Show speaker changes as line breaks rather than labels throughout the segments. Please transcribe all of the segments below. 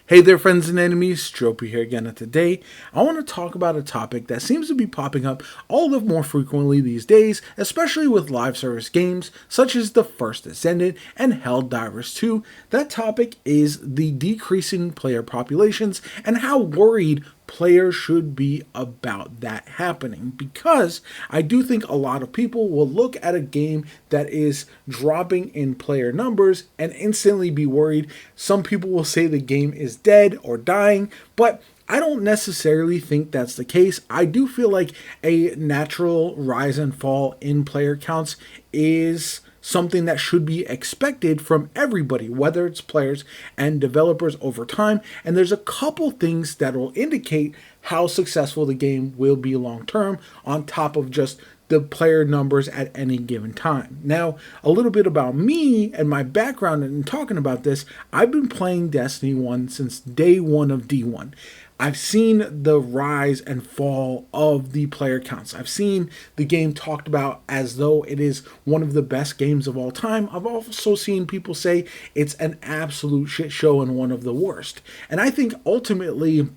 Hey there, friends and enemies. JoPa here again, and today I want to talk about a topic that seems to be popping up all the more frequently these days, especially with live service games such as the First Descendant and Helldivers 2. That topic is the decreasing player populations and how worried players should be about that happening, because I do think a lot of people will look at a game that is dropping in player numbers and instantly be worried. Some people will say the game is dead or dying, but I don't necessarily think that's the case. I do feel like a natural rise and fall in player counts is something that should be expected from everybody, whether it's players and developers over time. And there's a couple things that will indicate how successful the game will be long term, on top of just the player numbers at any given time. Now, a little bit about me and my background in talking about this. I've been playing Destiny 1 since day one of D1. I've seen the rise and fall of the player counts. I've seen the game talked about as though it is one of the best games of all time. I've also seen people say it's an absolute shit show and one of the worst. And I think ultimately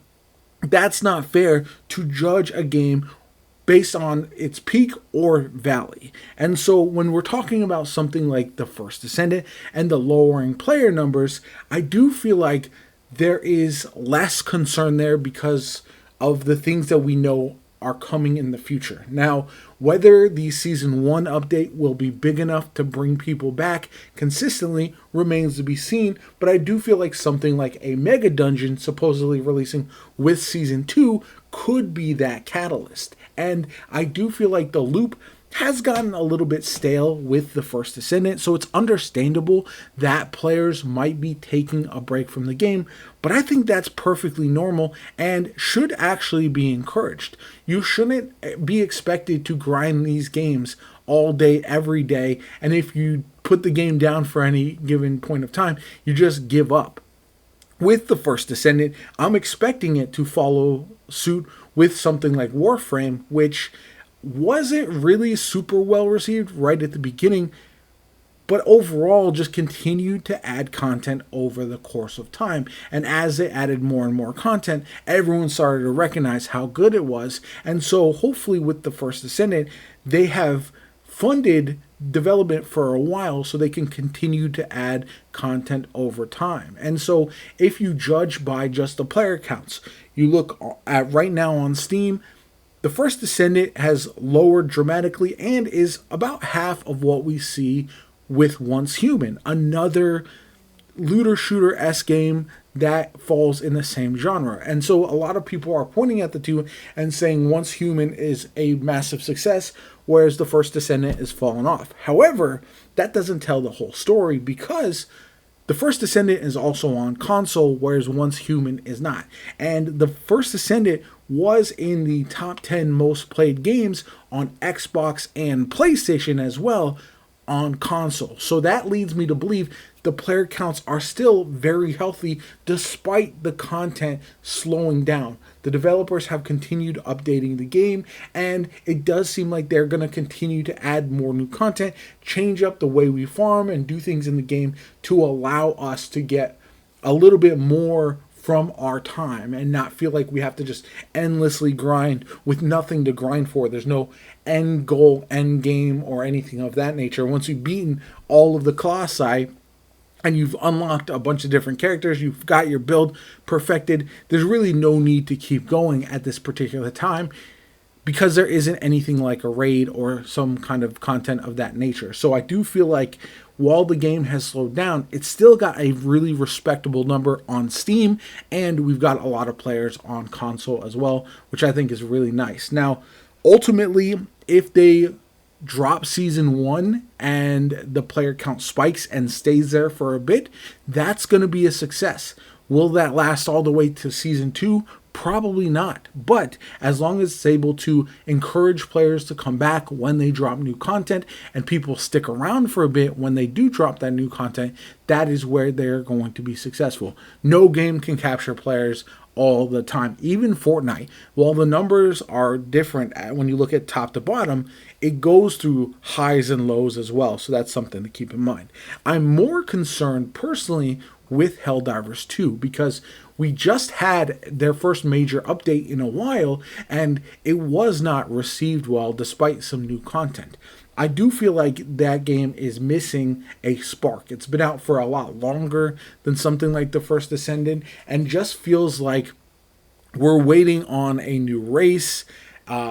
that's not fair to judge a game based on its peak or valley. And so when we're talking about something like the First Descendant and the lowering player numbers, I do feel like there is less concern there because of the things that we know are coming in the future. Now, whether the Season 1 update will be big enough to bring people back consistently remains to be seen, but I do feel like something like a Mega Dungeon supposedly releasing with Season 2 could be that catalyst. And I do feel like the loop has gotten a little bit stale with the First Descendant, so it's understandable that players might be taking a break from the game, but I think that's perfectly normal and should actually be encouraged. You shouldn't be expected to grind these games all day, every day, and if you put the game down for any given point of time, you just give up. With the First Descendant, I'm expecting it to follow suit with something like Warframe, which wasn't really super well received right at the beginning, but overall just continued to add content over the course of time. And as they added more and more content, everyone started to recognize how good it was. And so hopefully with the First Descendant, they have funded development for a while so they can continue to add content over time. And so if you judge by just the player counts, you look at right now on Steam, the First Descendant has lowered dramatically and is about half of what we see with Once Human, another looter shooter-esque game that falls in the same genre. And so a lot of people are pointing at the two and saying Once Human is a massive success, whereas the First Descendant is falling off. However, that doesn't tell the whole story, because the First Descendant is also on console, whereas Once Human is not. And the First Descendant was in the top 10 most played games on Xbox and PlayStation as well on console. So that leads me to believe the player counts are still very healthy despite the content slowing down. The developers have continued updating the game, and it does seem like they're going to continue to add more new content, change up the way we farm, and do things in the game to allow us to get a little bit more from our time and not feel like we have to just endlessly grind with nothing to grind for. There's no end goal, end game, or anything of that nature. Once you've beaten all of the Colossi and you've unlocked a bunch of different characters, you've got your build perfected, there's really no need to keep going at this particular time, because there isn't anything like a raid or some kind of content of that nature. So I do feel like while the game has slowed down, it's still got a really respectable number on Steam, and we've got a lot of players on console as well, which I think is really nice. Now, ultimately, if they drop Season 1 and the player count spikes and stays there for a bit, that's going to be a success. Will that last all the way to Season 2? Probably not. But as long as it's able to encourage players to come back when they drop new content and people stick around for a bit when they do drop that new content, that is where they're going to be successful. No game can capture players all the time. Even Fortnite, while the numbers are different when you look at top to bottom, it goes through highs and lows as well. So that's something to keep in mind. I'm more concerned personally with Helldivers 2 because we just had their first major update in a while and it was not received well despite some new content. I do feel like that game is missing a spark. It's been out for a lot longer than something like the First Descendant and just feels like we're waiting on a new race,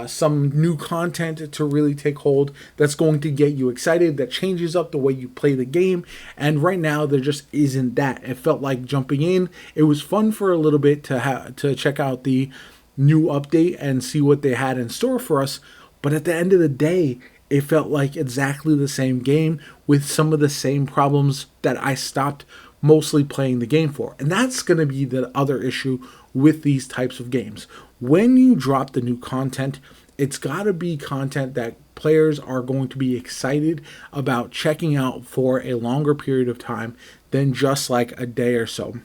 some new content to really take hold that's going to get you excited, that changes up the way you play the game. And right now, there just isn't that. It felt like jumping in. It was fun for a little bit to check out the new update and see what they had in store for us. But at the end of the day, it felt like exactly the same game with some of the same problems that I stopped mostly playing the game for. And that's going to be the other issue with these types of games. When you drop the new content, it's got to be content that players are going to be excited about checking out for a longer period of time than just like a day or so.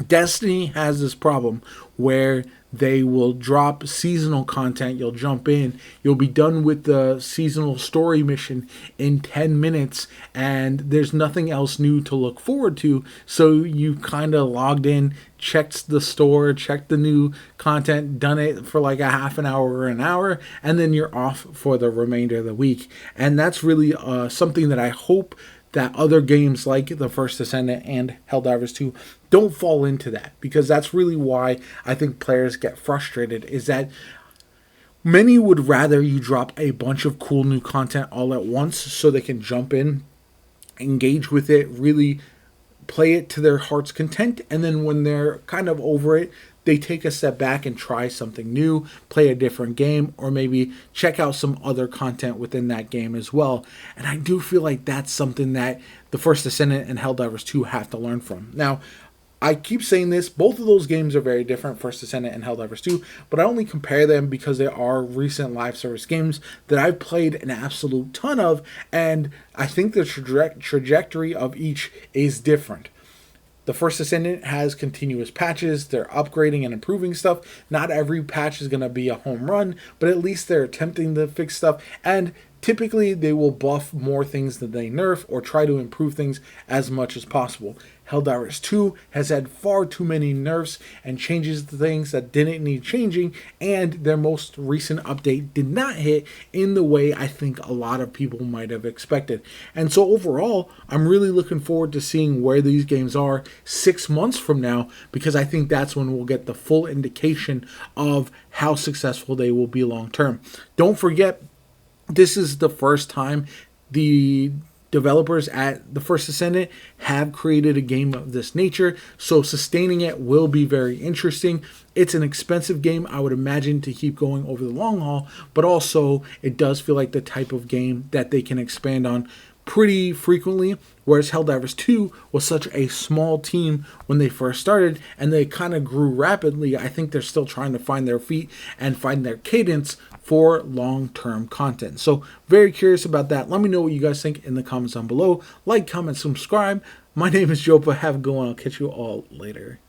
Destiny has this problem where they will drop seasonal content. You'll jump in, you'll be done with the seasonal story mission in 10 minutes, and there's nothing else new to look forward to. So you kind of logged in, checked the store, checked the new content, done it for like a half an hour or an hour, and then you're off for the remainder of the week. And that's really something that I hope that other games like the First Descendant and Helldivers 2 don't fall into that, because that's really why I think players get frustrated, is that many would rather you drop a bunch of cool new content all at once so they can jump in, engage with it, really play it to their heart's content, and then when they're kind of over it, they take a step back and try something new, play a different game, or maybe check out some other content within that game as well. And I do feel like that's something that the First Descendant and Helldivers 2 have to learn from. Now, I keep saying this, both of those games are very different, First Descendant and Helldivers 2, but I only compare them because they are recent live service games that I've played an absolute ton of, and I think the trajectory of each is different. The First Descendant has continuous patches. They're upgrading and improving stuff. Not every patch is going to be a home run, but at least they're attempting to fix stuff. And typically, they will buff more things than they nerf or try to improve things as much as possible. Helldivers 2 has had far too many nerfs and changes to things that didn't need changing, and their most recent update did not hit in the way I think a lot of people might have expected. And so overall, I'm really looking forward to seeing where these games are 6 months from now, because I think that's when we'll get the full indication of how successful they will be long term. Don't forget, this is the first time the developers at the First Descendant have created a game of this nature, so sustaining it will be very interesting. It's an expensive game, I would imagine, to keep going over the long haul, but also it does feel like the type of game that they can expand on pretty frequently, whereas Helldivers 2 was such a small team when they first started, and they kind of grew rapidly. I think they're still trying to find their feet and find their cadence for long-term content. So very curious about that. Let me know what you guys think in the comments down below. Like, comment, subscribe. My name is JoPa. Have a good one. I'll catch you all later.